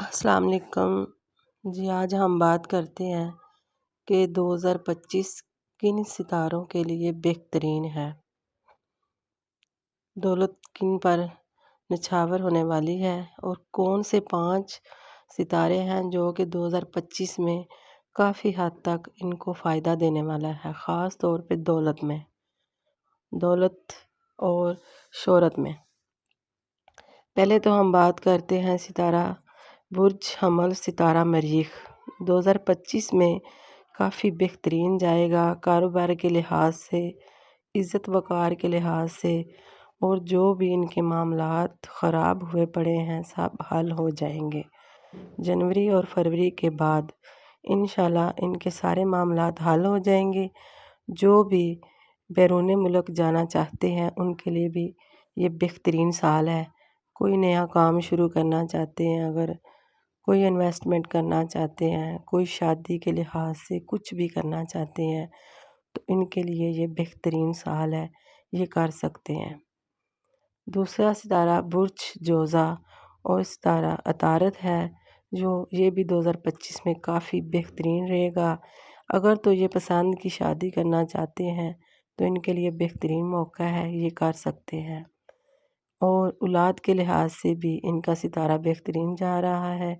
السلام علیکم جی۔ آج ہم بات کرتے ہیں کہ 2025 کن ستاروں کے لیے بہترین ہے۔ دولت کن پر نچھاور ہونے والی ہے اور کون سے 5 ستارے ہیں جو کہ 2025 میں کافی حد تک ان کو فائدہ دینے والا ہے، خاص طور پہ دولت اور شہرت میں۔ پہلے تو ہم بات کرتے ہیں ستارہ برج حمل، ستارہ مریخ 2025 میں کافی بہترین جائے گا، کاروبار کے لحاظ سے، عزت وقار کے لحاظ سے، اور جو بھی ان کے معاملات خراب ہوئے پڑے ہیں سب حل ہو جائیں گے۔ جنوری اور فروری کے بعد انشاءاللہ ان کے سارے معاملات حل ہو جائیں گے۔ جو بھی بیرون ملک جانا چاہتے ہیں ان کے لیے بھی یہ بہترین سال ہے۔ کوئی نیا کام شروع کرنا چاہتے ہیں، اگر کوئی انویسٹمنٹ کرنا چاہتے ہیں، کوئی شادی کے لحاظ سے کچھ بھی کرنا چاہتے ہیں تو ان کے لیے یہ بہترین سال ہے، یہ کر سکتے ہیں۔ دوسرا ستارہ برج جوزا اور ستارہ عطارد ہے، جو یہ بھی 2025 میں کافی بہترین رہے گا۔ اگر تو یہ پسند کی شادی کرنا چاہتے ہیں تو ان کے لیے بہترین موقع ہے، یہ کر سکتے ہیں۔ اور اولاد کے لحاظ سے بھی ان کا ستارہ بہترین جا رہا ہے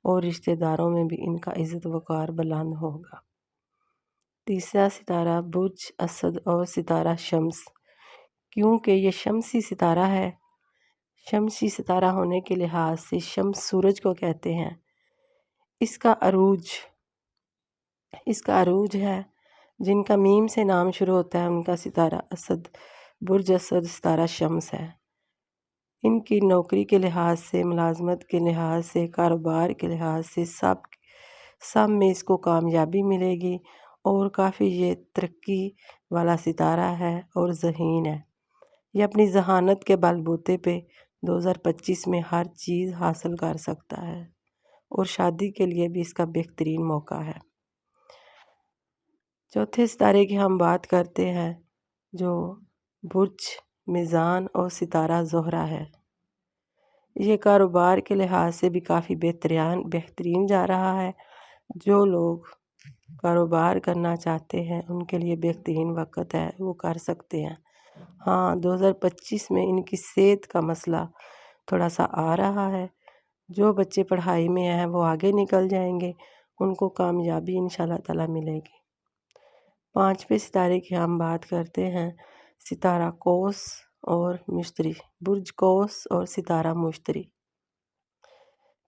اور رشتہ داروں میں بھی ان کا عزت وقار بلند ہوگا۔ تیسرا ستارہ برج اسد اور ستارہ شمس، کیونکہ یہ شمسی ستارہ ہے۔ شمسی ستارہ ہونے کے لحاظ سے شمس سورج کو کہتے ہیں۔ اس کا عروج ہے، جن کا میم سے نام شروع ہوتا ہے ان کا ستارہ اسد، برج اسد ستارہ شمس ہے۔ ان کی نوکری کے لحاظ سے، ملازمت کے لحاظ سے، کاروبار کے لحاظ سے سب میں اس کو کامیابی ملے گی اور کافی یہ ترقی والا ستارہ ہے اور ذہین ہے۔ یہ اپنی ذہانت کے بل بوتے پہ 2025 میں ہر چیز حاصل کر سکتا ہے اور شادی کے لیے بھی اس کا بہترین موقع ہے۔ چوتھے ستارے کی ہم بات کرتے ہیں جو برج میزان اور ستارہ زہرہ ہے۔ یہ کاروبار کے لحاظ سے بھی کافی بہترین جا رہا ہے۔ جو لوگ کاروبار کرنا چاہتے ہیں ان کے لیے بہترین وقت ہے، وہ کر سکتے ہیں۔ ہاں، 2025 میں ان کی صحت کا مسئلہ تھوڑا سا آ رہا ہے۔ جو بچے پڑھائی میں ہیں وہ آگے نکل جائیں گے، ان کو کامیابی انشاءاللہ تعالیٰ ملے گی۔ پانچویں ستارے کی ہم بات کرتے ہیں ستارہ قوس اور مشتری، برج قوس اور ستارہ مشتری۔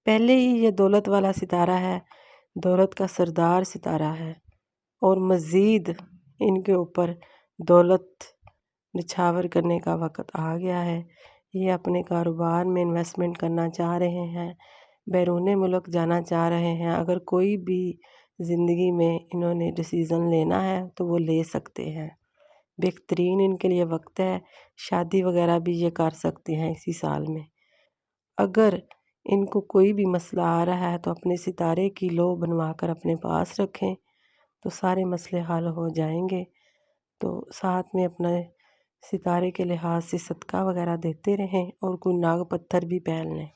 پہلے ہی یہ دولت والا ستارہ ہے، دولت کا سردار ستارہ ہے اور مزید ان کے اوپر دولت نچھاور کرنے کا وقت آ گیا ہے۔ یہ اپنے کاروبار میں انویسٹمنٹ کرنا چاہ رہے ہیں، بیرون ملک جانا چاہ رہے ہیں۔ اگر کوئی بھی زندگی میں انہوں نے ڈیسیژن لینا ہے تو وہ لے سکتے ہیں۔ بہترین ان کے لیے وقت ہے، شادی وغیرہ بھی یہ کر سکتے ہیں اسی سال میں۔ اگر ان کو کوئی بھی مسئلہ آ رہا ہے تو اپنے ستارے کی لو بنوا کر اپنے پاس رکھیں تو سارے مسئلے حل ہو جائیں گے۔ تو ساتھ میں اپنے ستارے کے لحاظ سے صدقہ وغیرہ دیتے رہیں اور کوئی ناگ پتھر بھی پہن لیں۔